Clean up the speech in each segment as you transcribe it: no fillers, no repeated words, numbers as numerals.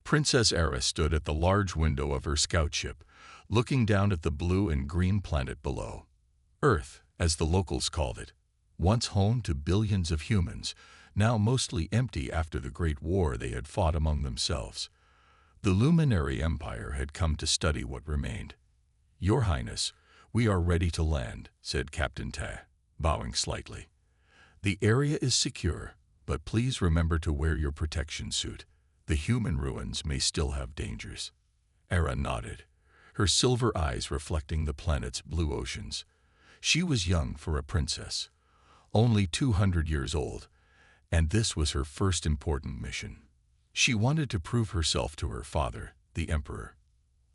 Princess Era stood at the large window of her scout ship, looking down at the blue and green planet below. Earth, as the locals called it, once home to billions of humans, now mostly empty after the Great War they had fought among themselves. The Luminary Empire had come to study what remained. "Your Highness, we are ready to land," said Captain Ta, bowing slightly. "The area is secure, but please remember to wear your protection suit. The human ruins may still have dangers." Era nodded, her silver eyes reflecting the planet's blue oceans. She was young for a princess, only 200 years old, and this was her first important mission. She wanted to prove herself to her father, the Emperor.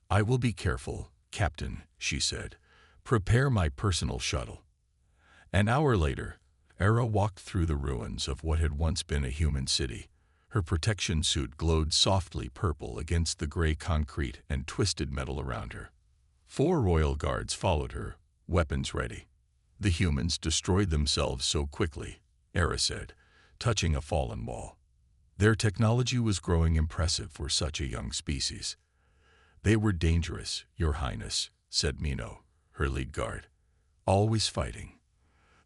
"I will be careful, Captain," she said. "Prepare my personal shuttle." An hour later, Era walked through the ruins of what had once been a human city. Her protection suit glowed softly purple against the gray concrete and twisted metal around her. 4 royal guards followed her, weapons ready. "The humans destroyed themselves so quickly," Era said, touching a fallen wall. "Their technology was growing impressive for such a young species." "They were dangerous, Your Highness," said Mino, her lead guard. "Always fighting.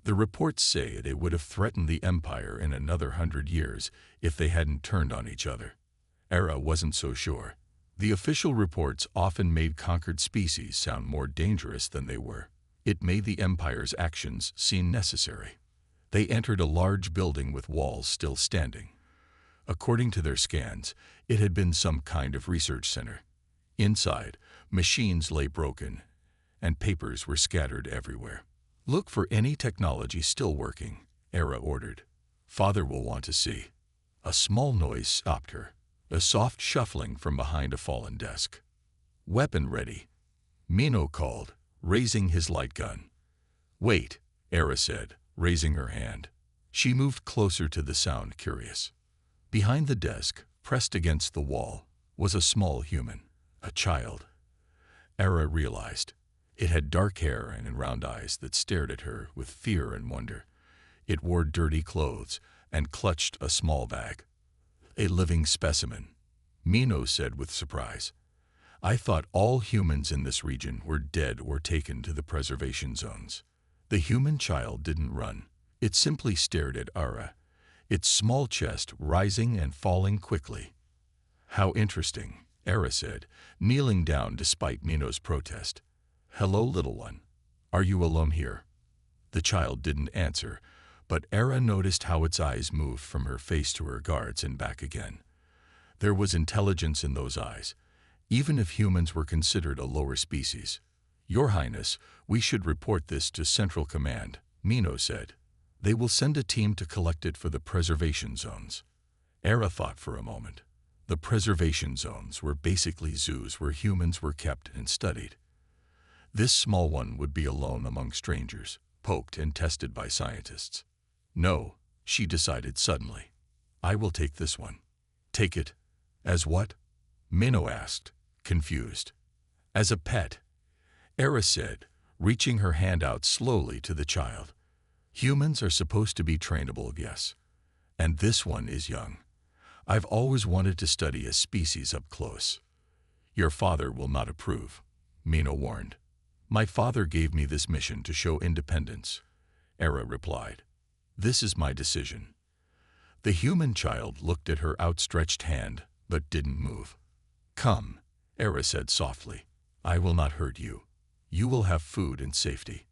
The reports say they would have threatened the Empire in another 100 years if they hadn't turned on each other." Era wasn't so sure. The official reports often made conquered species sound more dangerous than they were. It made the Empire's actions seem necessary. They entered a large building with walls still standing. According to their scans, it had been some kind of research center. Inside, machines lay broken, and papers were scattered everywhere. "Look for any technology still working," Era ordered. "Father will want to see." A small noise stopped her, a soft shuffling from behind a fallen desk. "Weapon ready," Mino called, raising his light gun. "Wait," Era said, raising her hand. She moved closer to the sound, curious. Behind the desk, pressed against the wall, was a small human, a child. Era realized. It had dark hair and round eyes that stared at her with fear and wonder. It wore dirty clothes and clutched a small bag. "A living specimen," Mino said with surprise. "I thought all humans in this region were dead or taken to the preservation zones." The human child didn't run. It simply stared at Era, its small chest rising and falling quickly. "How interesting," Era said, kneeling down despite Mino's protest. "Hello, little one. Are you alone here?" The child didn't answer, but Era noticed how its eyes moved from her face to her guards and back again. There was intelligence in those eyes, even if humans were considered a lower species. "Your Highness, we should report this to Central Command," Mino said. "They will send a team to collect it for the preservation zones." Era thought for a moment. The preservation zones were basically zoos where humans were kept and studied. This small one would be alone among strangers, poked and tested by scientists. "No," she decided suddenly. "I will take this one." "Take it? As what?" Mino asked, confused. "As a pet," Era said, reaching her hand out slowly to the child. "Humans are supposed to be trainable, yes. And this one is young. I've always wanted to study a species up close." "Your father will not approve," Mino warned. "My father gave me this mission to show independence," Era replied. "This is my decision." The human child looked at her outstretched hand, but didn't move. "Come," Era said softly. "I will not hurt you. You will have food and safety."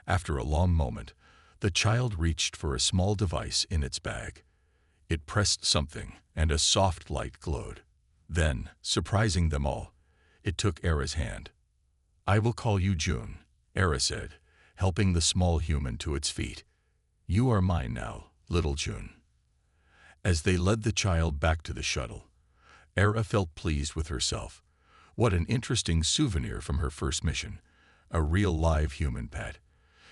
After a long moment, the child reached for a small device in its bag. It pressed something, and a soft light glowed. Then, surprising them all, it took Era's hand. "I will call you June," Era said, helping the small human to its feet. "You are mine now, little June." As they led the child back to the shuttle, Era felt pleased with herself. What an interesting souvenir from her first mission, a real live human pet.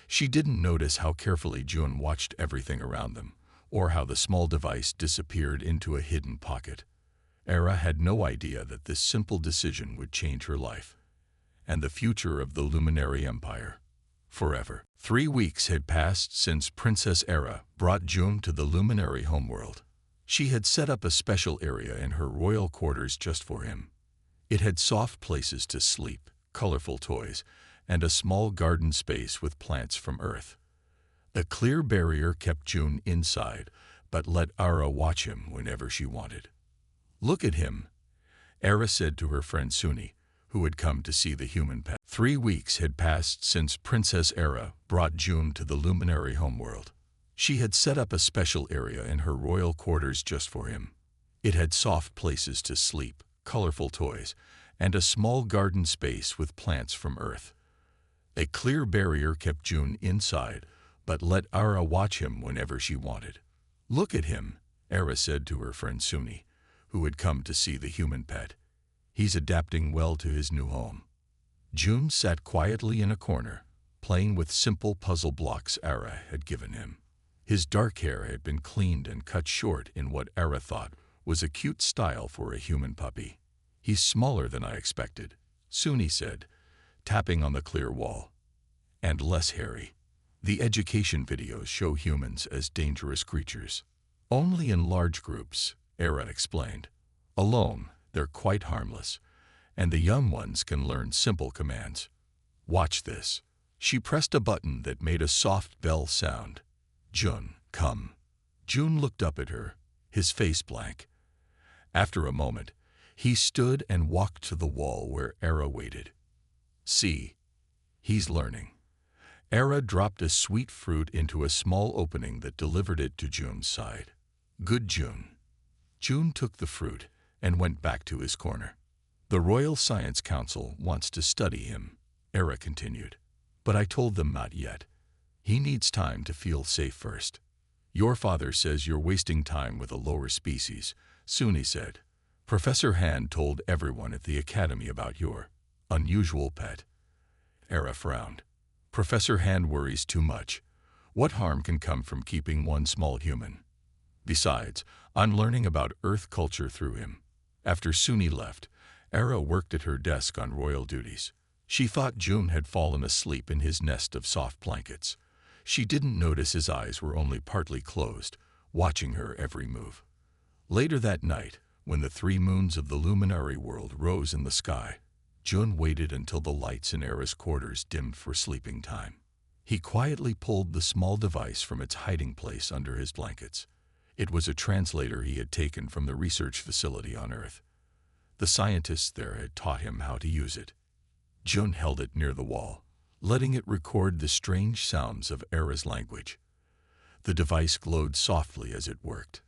She didn't notice how carefully June watched everything around them, or how the small device disappeared into a hidden pocket. Era had no idea that this simple decision would change her life and the future of the Luminary Empire forever. 3 weeks had passed since Princess Era brought June to the Luminary homeworld. She had set up a special area in her royal quarters just for him. It had soft places to sleep, colorful toys, and a small garden space with plants from Earth. A clear barrier kept June inside, but let Ara watch him whenever she wanted. "Look at him," Ara said to her friend Suni, who had come to see the human pet. 3 weeks had passed since Princess Ara brought June to the luminary homeworld. She had set up a special area in her royal quarters just for him. It had soft places to sleep, colorful toys, and a small garden space with plants from Earth. A clear barrier kept June inside, but let Ara watch him whenever she wanted. "Look at him," Ara said to her friend Suni, who had come to see the human pet. "He's adapting well to his new home." June sat quietly in a corner, playing with simple puzzle blocks Ara had given him. His dark hair had been cleaned and cut short in what Ara thought was a cute style for a human puppy. "He's smaller than I expected," Suni said, tapping on the clear wall. "And less hairy. The education videos show humans as dangerous creatures. Only in large groups," Ara explained. "Alone, they're quite harmless, and the young ones can learn simple commands. Watch this." She pressed a button that made a soft bell sound. "June, come." June looked up at her, his face blank. After a moment, he stood and walked to the wall where Ara waited. "See, he's learning." Ara dropped a sweet fruit into a small opening that delivered it to June's side. "Good, June." June took the fruit and went back to his corner. "The Royal Science Council wants to study him," Ara continued. "But I told them not yet. He needs time to feel safe first." "Your father says you're wasting time with a lower species," Suni said. "Professor Han told everyone at the academy about your unusual pet." Ara frowned. "Professor Han worries too much. What harm can come from keeping one small human? Besides, I'm learning about Earth culture through him." After Suni left, Ara worked at her desk on royal duties. She thought June had fallen asleep in his nest of soft blankets. She didn't notice his eyes were only partly closed, watching her every move. Later that night, when the 3 moons of the luminary world rose in the sky, June waited until the lights in Ara's quarters dimmed for sleeping time. He quietly pulled the small device from its hiding place under his blankets. It was a translator he had taken from the research facility on Earth. The scientists there had taught him how to use it. June held it near the wall, letting it record the strange sounds of Ara's language. The device glowed softly as it worked.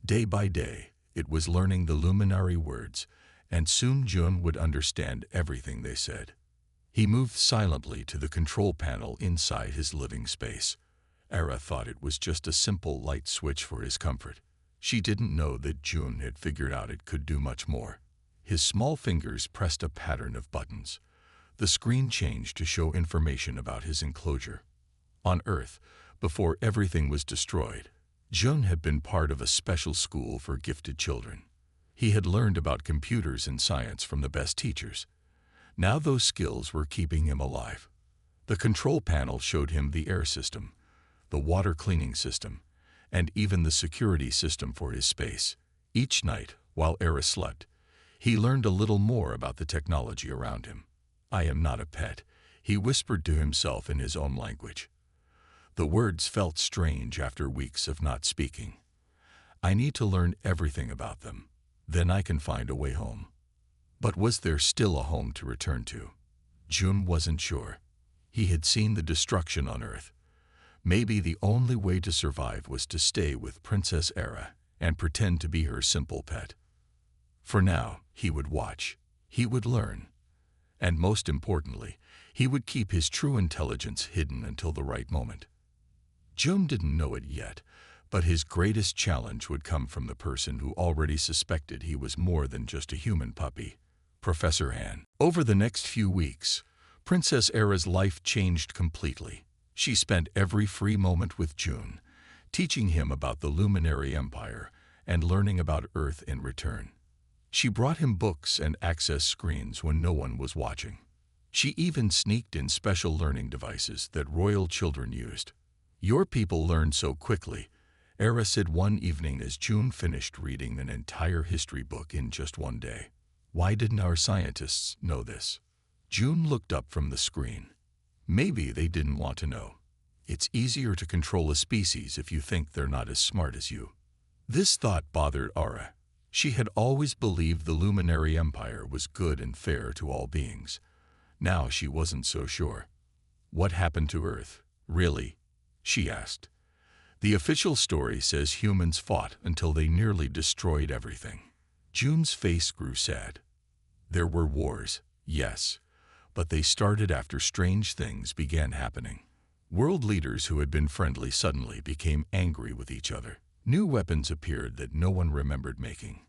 Day by day, it was learning the luminary words, and soon June would understand everything they said. He moved silently to the control panel inside his living space. Ara thought it was just a simple light switch for his comfort. She didn't know that June had figured out it could do much more. His small fingers pressed a pattern of buttons. The screen changed to show information about his enclosure. On Earth, before everything was destroyed, June had been part of a special school for gifted children. He had learned about computers and science from the best teachers. Now those skills were keeping him alive. The control panel showed him the air system, the water cleaning system, and even the security system for his space. Each night, while Ara slept, he learned a little more about the technology around him. "I am not a pet," he whispered to himself in his own language. The words felt strange after weeks of not speaking. "I need to learn everything about them. Then I can find a way home." But was there still a home to return to? June wasn't sure. He had seen the destruction on Earth. Maybe the only way to survive was to stay with Princess Ara and pretend to be her simple pet. For now, he would watch. He would learn. And most importantly, he would keep his true intelligence hidden until the right moment. June didn't know it yet, but his greatest challenge would come from the person who already suspected he was more than just a human puppy, Professor Han. Over the next few weeks, Princess Ara's life changed completely. She spent every free moment with June, teaching him about the Luminary Empire and learning about Earth in return. She brought him books and access screens when no one was watching. She even sneaked in special learning devices that royal children used. "Your people learn so quickly," Era said one evening as June finished reading an entire history book in just one day. Why didn't our scientists know this? June looked up from the screen. Maybe they didn't want to know. It's easier to control a species if you think they're not as smart as you. This thought bothered Ara. She had always believed the Luminary Empire was good and fair to all beings. Now she wasn't so sure. What happened to Earth, really? She asked. The official story says humans fought until they nearly destroyed everything. June's face grew sad. There were wars, yes, but they started after strange things began happening. World leaders who had been friendly suddenly became angry with each other. New weapons appeared that no one remembered making.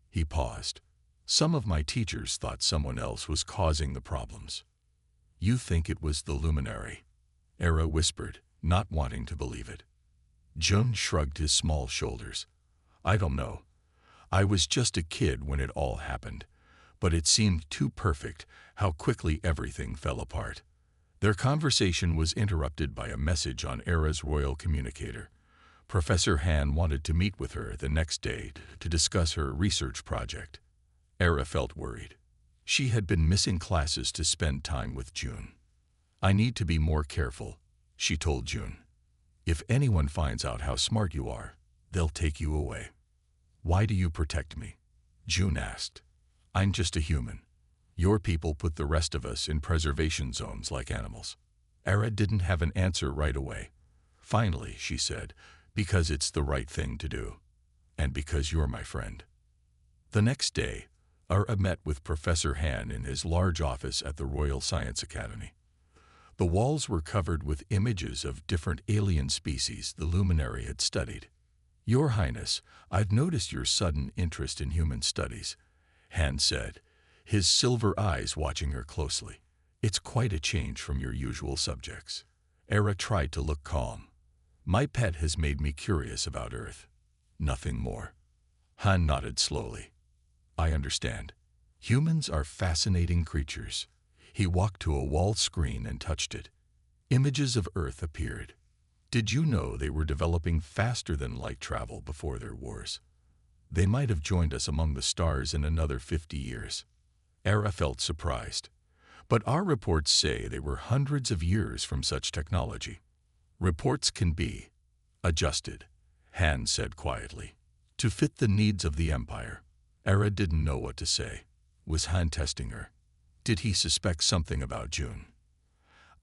He paused. Some of my teachers thought someone else was causing the problems. You think it was the Luminary? Era whispered, not wanting to believe it. Jun shrugged his small shoulders. I don't know. I was just a kid when it all happened, but it seemed too perfect how quickly everything fell apart. Their conversation was interrupted by a message on Era's royal communicator. Professor Han wanted to meet with her the next day to discuss her research project. Era felt worried. She had been missing classes to spend time with June. I need to be more careful, she told June. If anyone finds out how smart you are, they'll take you away. Why do you protect me? June asked. I'm just a human. Your people put the rest of us in preservation zones like animals. Era didn't have an answer right away. Finally, she said, because it's the right thing to do, and because you're my friend. The next day, Ara met with Professor Han in his large office at the Royal Science Academy. The walls were covered with images of different alien species the Luminary had studied. Your Highness, I've noticed your sudden interest in human studies, Han said, his silver eyes watching her closely. It's quite a change from your usual subjects. Era tried to look calm. My pet has made me curious about Earth. Nothing more. Han nodded slowly. I understand. Humans are fascinating creatures. He walked to a wall screen and touched it. Images of Earth appeared. Did you know they were developing faster than light travel before their wars? They might have joined us among the stars in another 50 years. Era felt surprised. But our reports say they were hundreds of years from such technology. Reports can be adjusted, Han said quietly, to fit the needs of the Empire. Era didn't know what to say. Was Han testing her? Did he suspect something about June?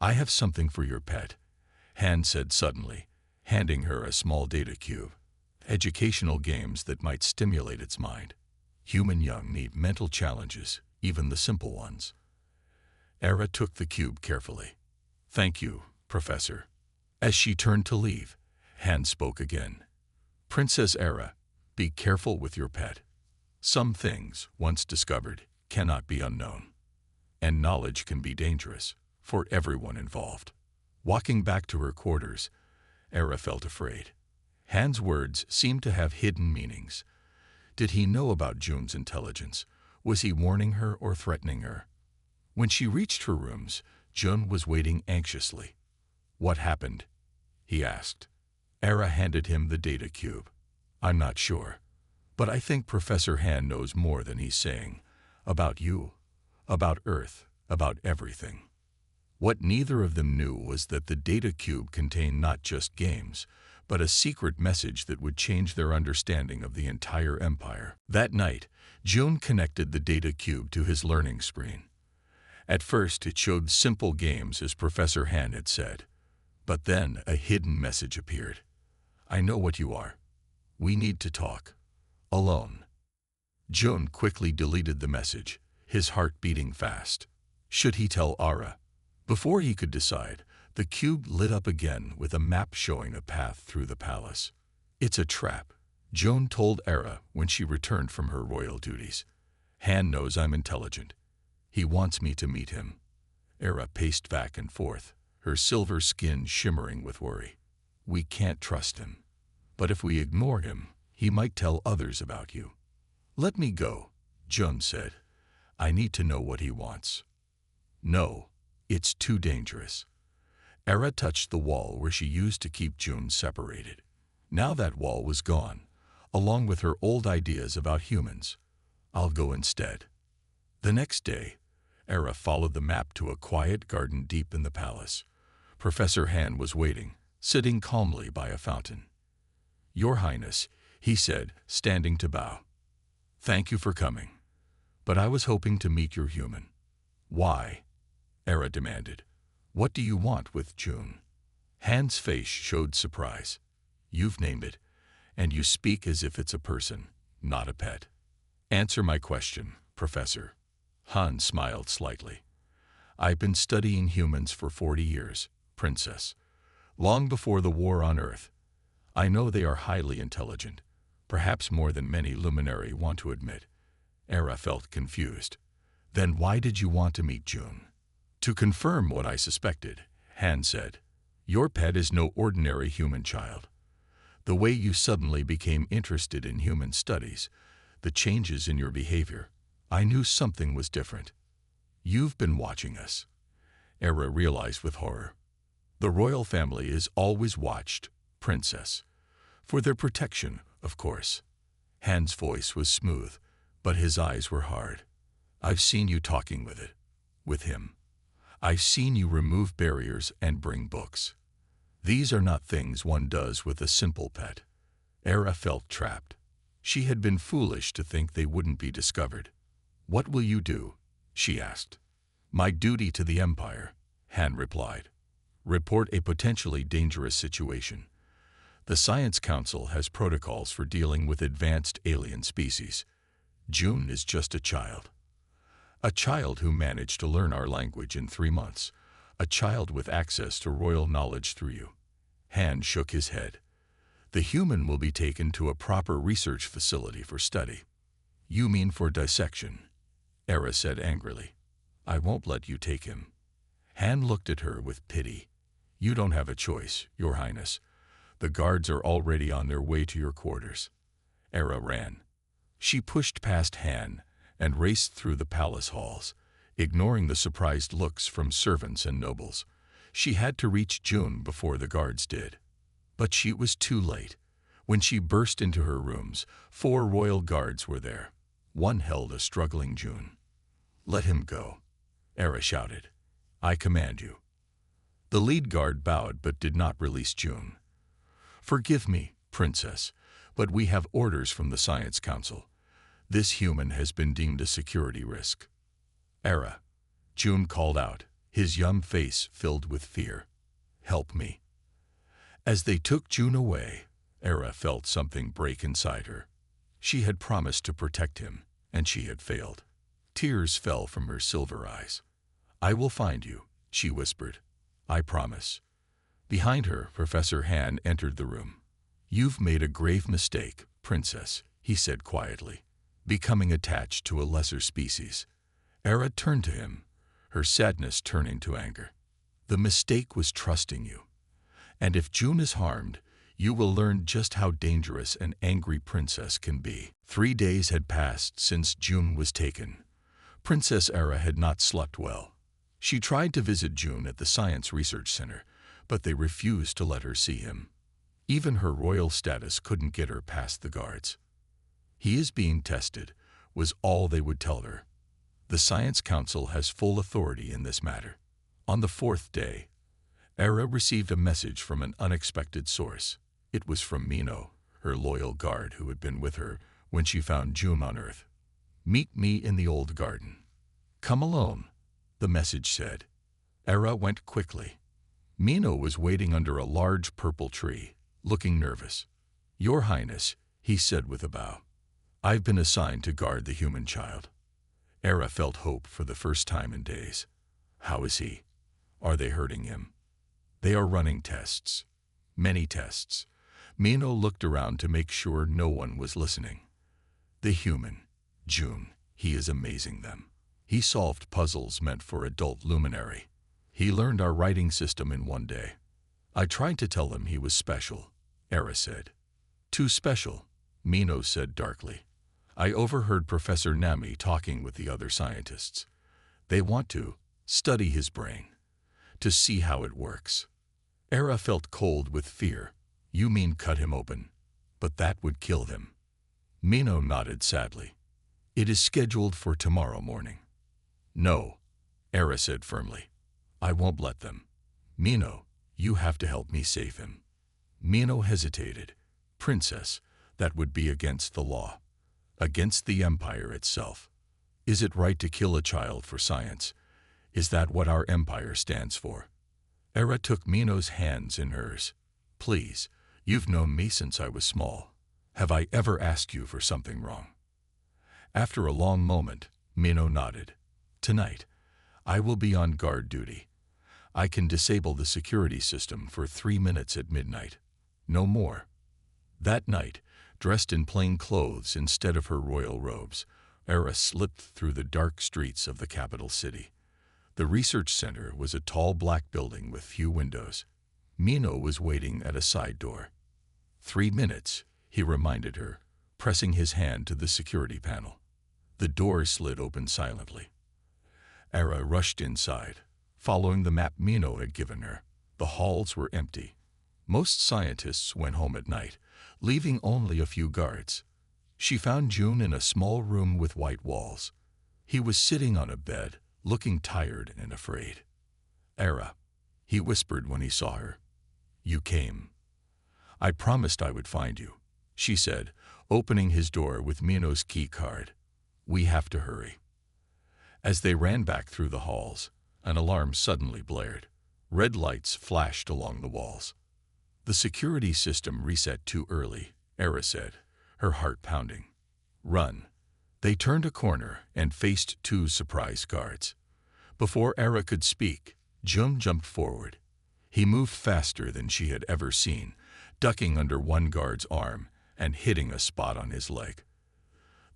I have something for your pet, Han said suddenly, handing her a small data cube. Educational games that might stimulate its mind. Human young need mental challenges, even the simple ones. Era took the cube carefully. Thank you, Professor. As she turned to leave, Han spoke again. Princess Era, be careful with your pet. Some things, once discovered, cannot be unknown. And knowledge can be dangerous for everyone involved. Walking back to her quarters, Era felt afraid. Han's words seemed to have hidden meanings. Did he know about June's intelligence? Was he warning her or threatening her? When she reached her rooms, June was waiting anxiously. What happened? He asked. Era handed him the data cube. I'm not sure, but I think Professor Han knows more than he's saying. About you, about Earth, about everything. What neither of them knew was that the data cube contained not just games, but a secret message that would change their understanding of the entire empire. That night, June connected the data cube to his learning screen. At first, it showed simple games as Professor Han had said. But then a hidden message appeared. I know what you are. We need to talk. Alone. June quickly deleted the message, his heart beating fast. Should he tell Ara? Before he could decide, the cube lit up again with a map showing a path through the palace. It's a trap, June told Ara when she returned from her royal duties. Han knows I'm intelligent. He wants me to meet him. Ara paced back and forth, her silver skin shimmering with worry. We can't trust him. But if we ignore him, he might tell others about you. Let me go, Jun said. I need to know what he wants. No, it's too dangerous. Era touched the wall where she used to keep June separated. Now that wall was gone, along with her old ideas about humans. I'll go instead. The next day, Era followed the map to a quiet garden deep in the palace. Professor Han was waiting, sitting calmly by a fountain. "Your Highness," he said, standing to bow. "Thank you for coming. But I was hoping to meet your human." "Why?" Era demanded. "What do you want with June?" Han's face showed surprise. "You've named it, and you speak as if it's a person, not a pet." "Answer my question, Professor." Han smiled slightly. "I've been studying humans for 40 years, Princess. Long before the war on Earth. I know they are highly intelligent, perhaps more than many luminary want to admit." Era felt confused. "Then why did you want to meet June?" "To confirm what I suspected," Han said. "Your pet is no ordinary human child. The way you suddenly became interested in human studies, the changes in your behavior, I knew something was different. You've been watching us." Era realized with horror. "The royal family is always watched, Princess. For their protection, of course." Han's voice was smooth, but his eyes were hard. "I've seen you talking with him. I've seen you remove barriers and bring books. These are not things one does with a simple pet." Era felt trapped. She had been foolish to think they wouldn't be discovered. "What will you do?" she asked. "My duty to the Empire," Han replied. "Report a potentially dangerous situation. The Science Council has protocols for dealing with advanced alien species. June is just a child. A child who managed to learn our language in 3 months. A child with access to royal knowledge through you." Han shook his head. "The human will be taken to a proper research facility for study." "You mean for dissection?" Era said angrily. "I won't let you take him." Han looked at her with pity. "You don't have a choice, Your Highness. The guards are already on their way to your quarters." Era ran. She pushed past Han and raced through the palace halls, ignoring the surprised looks from servants and nobles. She had to reach June before the guards did. But she was too late. When she burst into her rooms, 4 royal guards were there. One held a struggling June. "Let him go," Era shouted. "I command you." The lead guard bowed but did not release June. "Forgive me, Princess, but we have orders from the Science Council. This human has been deemed a security risk." "Era," June called out, his young face filled with fear. "Help me." As they took June away, Era felt something break inside her. She had promised to protect him, and she had failed. Tears fell from her silver eyes. "I will find you," she whispered. "I promise." Behind her, Professor Han entered the room. "You've made a grave mistake, Princess," he said quietly, "becoming attached to a lesser species." Era turned to him, her sadness turning to anger. "The mistake was trusting you. And if June is harmed, you will learn just how dangerous an angry princess can be." 3 days had passed since June was taken. Princess Era had not slept well. She tried to visit June at the Science Research Center, but they refused to let her see him. Even her royal status couldn't get her past the guards. "He is being tested," was all they would tell her. "The Science Council has full authority in this matter." On the 4th day, Era received a message from an unexpected source. It was from Mino, her loyal guard who had been with her when she found June on Earth. "Meet me in the old garden." "Come alone," the message said. Era went quickly. Mino was waiting under a large purple tree, looking nervous. "Your Highness," he said with a bow. "I've been assigned to guard the human child." Era felt hope for the first time in days. "How is he? Are they hurting him?" "They are running tests. Many tests." Mino looked around to make sure no one was listening. "The human, June, he is amazing them. He solved puzzles meant for adult luminary. He learned our writing system in 1 day. I tried to tell him he was special," Era said. "Too special," Mino said darkly. "I overheard Professor Nami talking with the other scientists. They want to study his brain, to see how it works." Era felt cold with fear. You mean cut him open? But that would kill him. Mino nodded sadly. It is scheduled for tomorrow morning. No, Era said firmly. I won't let them. Mino, you have to help me save him. Mino hesitated. Princess, that would be against the law. Against the Empire itself. Is it right to kill a child for science? Is that what our Empire stands for? Era took Mino's hands in hers. Please, you've known me since I was small. Have I ever asked you for something wrong? After a long moment, Mino nodded. Tonight, I will be on guard duty. I can disable the security system for 3 minutes at midnight. No more. That night, dressed in plain clothes instead of her royal robes, Era slipped through the dark streets of the capital city. The research center was a tall black building with few windows. Mino was waiting at a side door. 3 minutes, he reminded her, pressing his hand to the security panel. The door slid open silently. Era rushed inside, following the map Mino had given her. The halls were empty. Most scientists went home at night, leaving only a few guards. She found June in a small room with white walls. He was sitting on a bed, looking tired and afraid. Era, he whispered when he saw her. You came. I promised I would find you, she said, opening his door with Mino's key card. We have to hurry. As they ran back through the halls, an alarm suddenly blared. Red lights flashed along the walls. The security system reset too early, Era said, her heart pounding. Run. They turned a corner and faced 2 surprise guards. Before Era could speak, Jun jumped forward. He moved faster than she had ever seen, ducking under one guard's arm and hitting a spot on his leg.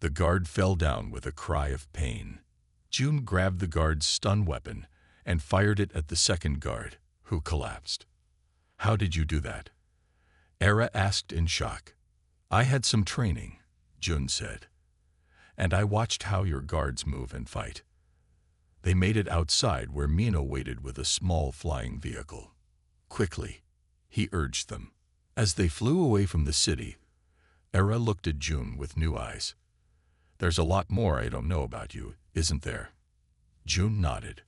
The guard fell down with a cry of pain. Jun grabbed the guard's stun weapon and fired it at the second guard, who collapsed. How did you do that? Era asked in shock. I had some training, Jun said. And I watched how your guards move and fight. They made it outside where Mino waited with a small flying vehicle. Quickly, he urged them. As they flew away from the city, Era looked at Jun with new eyes. There's a lot more I don't know about you, isn't there? Jun nodded.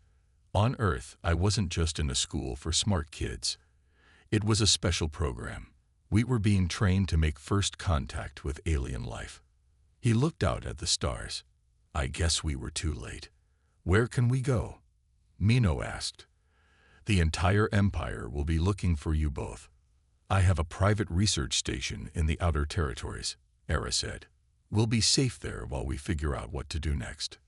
On Earth, I wasn't just in a school for smart kids. It was a special program. We were being trained to make first contact with alien life. He looked out at the stars. I guess we were too late. Where can we go? Mino asked. The entire Empire will be looking for you both. I have a private research station in the Outer Territories, Era said. We'll be safe there while we figure out what to do next.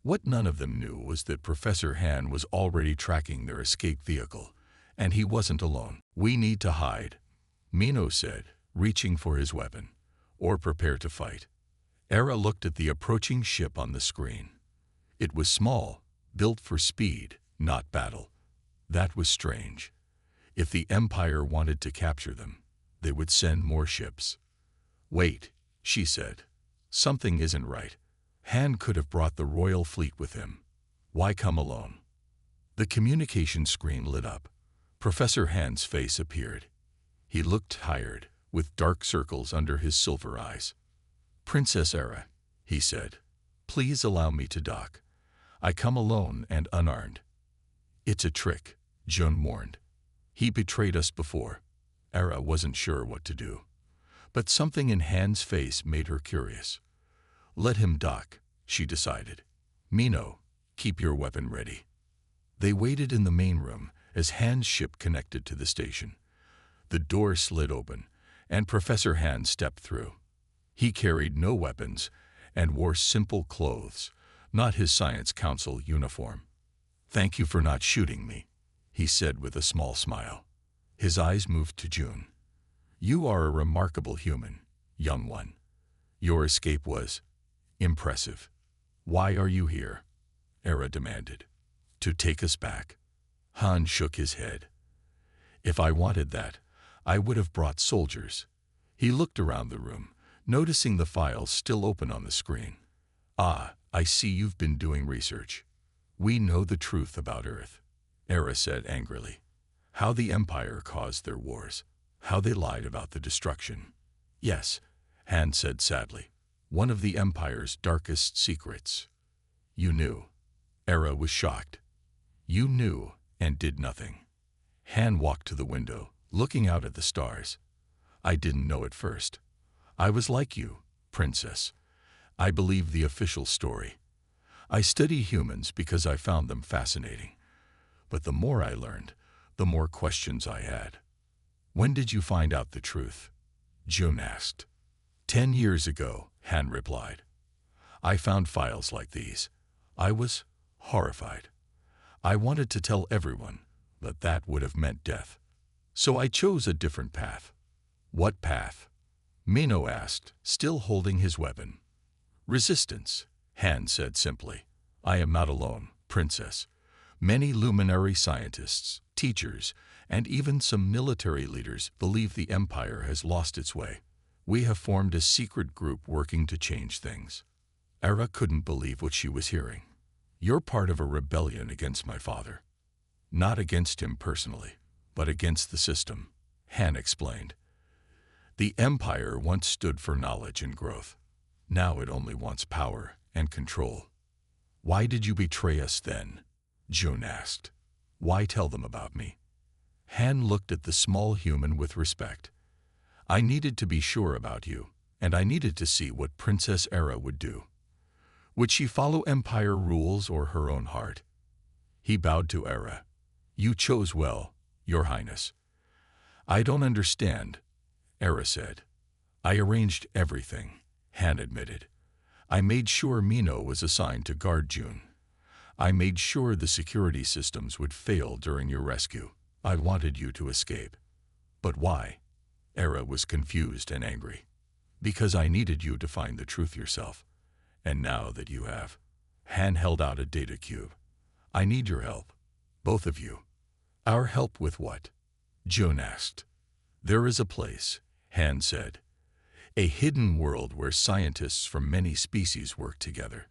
What none of them knew was that Professor Han was already tracking their escape vehicle, and he wasn't alone. We need to hide, Mino said, reaching for his weapon, or prepare to fight. Era looked at the approaching ship on the screen. It was small, built for speed, not battle. That was strange. If the Empire wanted to capture them, they would send more ships. Wait, she said. Something isn't right. Han could have brought the royal fleet with him. Why come alone? The communication screen lit up. Professor Han's face appeared. He looked tired, with dark circles under his silver eyes. Princess Era, he said, please allow me to dock. I come alone and unarmed. It's a trick, Jun warned. He betrayed us before. Era wasn't sure what to do. But something in Han's face made her curious. Let him dock, she decided. Mino, keep your weapon ready. They waited in the main room as Han's ship connected to the station. The door slid open, and Professor Han stepped through. He carried no weapons and wore simple clothes, not his Science Council uniform. Thank you for not shooting me, he said with a small smile. His eyes moved to Jun. You are a remarkable human, young one. Your escape was impressive. Why are you here? Era demanded. To take us back. Han shook his head. If I wanted that, I would have brought soldiers. He looked around the room, noticing the files still open on the screen. Ah, I see you've been doing research. We know the truth about Earth, Era said angrily. How the Empire caused their wars. How they lied about the destruction. Yes, Han said sadly. One of the Empire's darkest secrets. You knew. Era was shocked. You knew and did nothing. Han walked to the window, looking out at the stars. I didn't know at first. I was like you, Princess. I believed the official story. I study humans because I found them fascinating. But the more I learned, the more questions I had. When did you find out the truth? June asked. 10 years ago, Han replied. I found files like these. I was horrified. I wanted to tell everyone, but that would have meant death. So I chose a different path. What path? Mino asked, still holding his weapon. Resistance, Han said simply. I am not alone, Princess. Many luminary scientists, teachers, and even some military leaders believe the Empire has lost its way. We have formed a secret group working to change things. Era couldn't believe what she was hearing. You're part of a rebellion against my father. Not against him personally, but against the system, Han explained. The Empire once stood for knowledge and growth. Now it only wants power and control. Why did you betray us then? June asked. Why tell them about me? Han looked at the small human with respect. I needed to be sure about you, and I needed to see what Princess Era would do. Would she follow Empire rules or her own heart? He bowed to Era. You chose well, Your Highness. I don't understand, Era said. I arranged everything, Han admitted. I made sure Mino was assigned to guard June. I made sure the security systems would fail during your rescue. I wanted you to escape. But why? Era was confused and angry. Because I needed you to find the truth yourself. And now that you have, Han held out a data cube. I need your help. Both of you. Our help with what? June asked. There is a place, Han said. A hidden world where scientists from many species work together.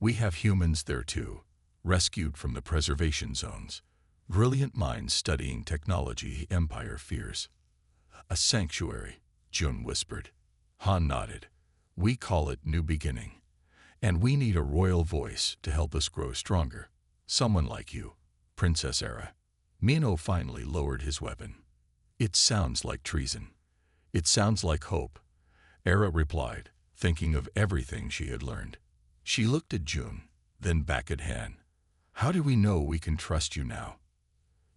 We have humans there too, rescued from the preservation zones. Brilliant minds studying technology the Empire fears. A sanctuary, June whispered. Han nodded. We call it New Beginning. And we need a royal voice to help us grow stronger. Someone like you, Princess Era. Mino finally lowered his weapon. It sounds like treason. It sounds like hope. Era replied, thinking of everything she had learned. She looked at June, then back at Han. How do we know we can trust you now?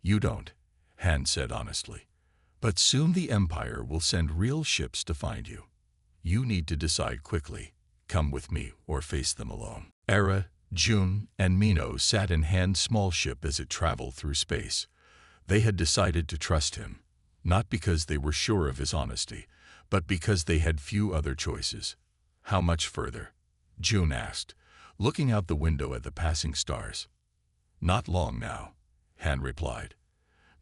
You don't, Han said honestly. But soon the Empire will send real ships to find you. You need to decide quickly. Come with me or face them alone. Era, June, and Mino sat in Han's small ship as it traveled through space. They had decided to trust him, not because they were sure of his honesty, but because they had few other choices. How much further? June asked, looking out the window at the passing stars. Not long now, Han replied.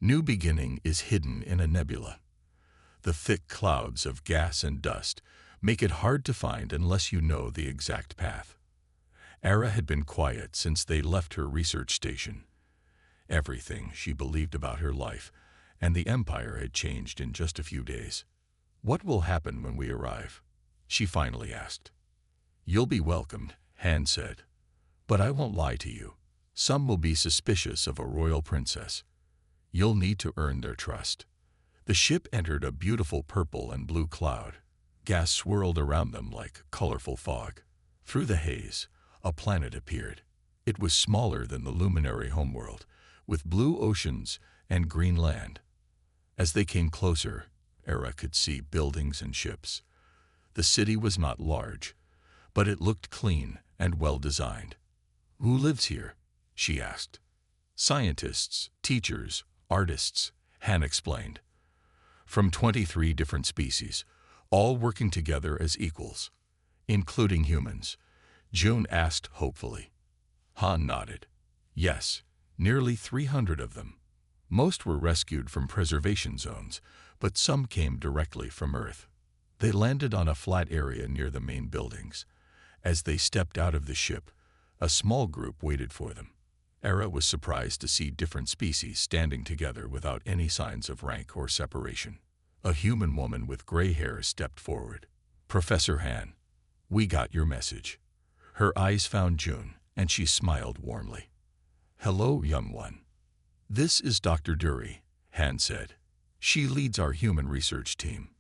New Beginning is hidden in a nebula. The thick clouds of gas and dust make it hard to find unless you know the exact path. Era had been quiet since they left her research station. Everything she believed about her life and the Empire had changed in just a few days. What will happen when we arrive? She finally asked. You'll be welcomed, Han said. But I won't lie to you. Some will be suspicious of a royal princess. You'll need to earn their trust. The ship entered a beautiful purple and blue cloud. Gas swirled around them like colorful fog. Through the haze, a planet appeared. It was smaller than the luminary homeworld, with blue oceans and green land. As they came closer, Era could see buildings and ships. The city was not large, but it looked clean and well designed. Who lives here? She asked. Scientists, teachers, artists, Han explained. From 23 different species, all working together as equals, including humans. June asked hopefully. Han nodded. Yes, nearly 300 of them. Most were rescued from preservation zones, but some came directly from Earth. They landed on a flat area near the main buildings. As they stepped out of the ship, a small group waited for them. Era was surprised to see different species standing together without any signs of rank or separation. A human woman with gray hair stepped forward. "Professor Han, we got your message." Her eyes found June, and she smiled warmly. "Hello, young one. This is Dr. Dury," Han said. "She leads our human research team."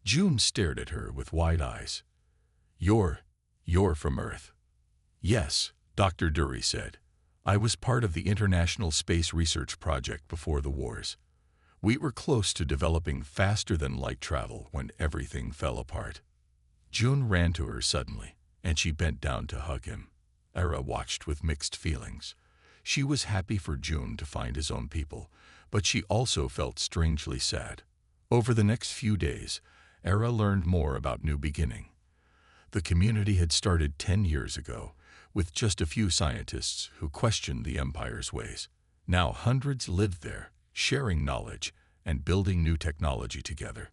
June stared at her with wide eyes. You're from Earth." "Yes," Dr. Dury said. "I was part of the International Space Research Project before the wars. We were close to developing faster-than-light travel when everything fell apart." June ran to her suddenly, and she bent down to hug him. Era watched with mixed feelings. She was happy for June to find his own people, but she also felt strangely sad. Over the next few days, Era learned more about New Beginning. The community had started 10 years ago, with just a few scientists who questioned the Empire's ways. Now hundreds lived there, sharing knowledge and building new technology together.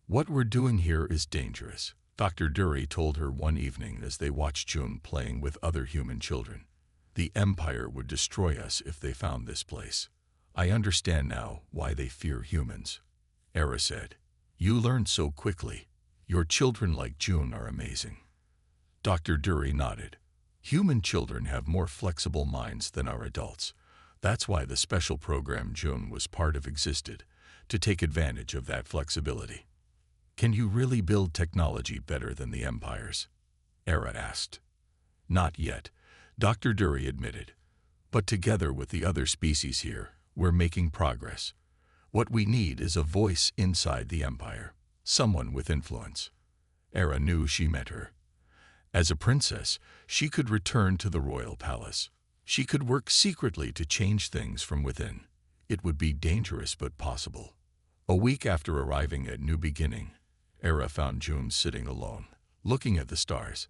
"What we're doing here is dangerous," Dr. Dury told her one evening as they watched June playing with other human children. "The Empire would destroy us if they found this place. I understand now why they fear humans." Era said, "You learned so quickly. Your children like June are amazing." Dr. Dury nodded. "Human children have more flexible minds than our adults. That's why the special program June was part of existed, to take advantage of that flexibility." "Can you really build technology better than the Empire's?" Era asked. "Not yet," Dr. Dury admitted. "But together with the other species here, we're making progress. What we need is a voice inside the Empire, someone with influence." Era knew she meant her. As a princess, she could return to the royal palace. She could work secretly to change things from within. It would be dangerous but possible. A week after arriving at New Beginning, Era found June sitting alone, looking at the stars.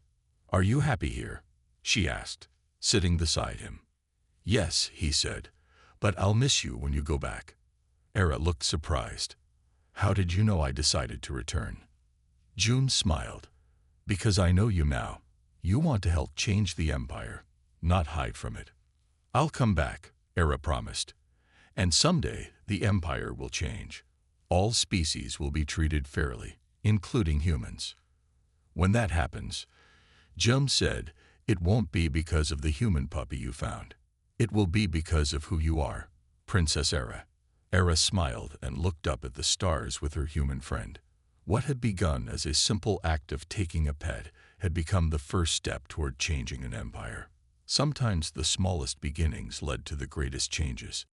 "Are you happy here?" she asked, sitting beside him. "Yes," he said, "but I'll miss you when you go back." Era looked surprised. "How did you know I decided to return?" June smiled. "Because I know you now. You want to help change the Empire, not hide from it." "I'll come back," Era promised. "And someday the Empire will change. All species will be treated fairly, including humans. When that happens," June said, "it won't be because of the human puppy you found. It will be because of who you are, Princess Era." Era smiled and looked up at the stars with her human friend. What had begun as a simple act of taking a pet had become the first step toward changing an empire. Sometimes the smallest beginnings led to the greatest changes.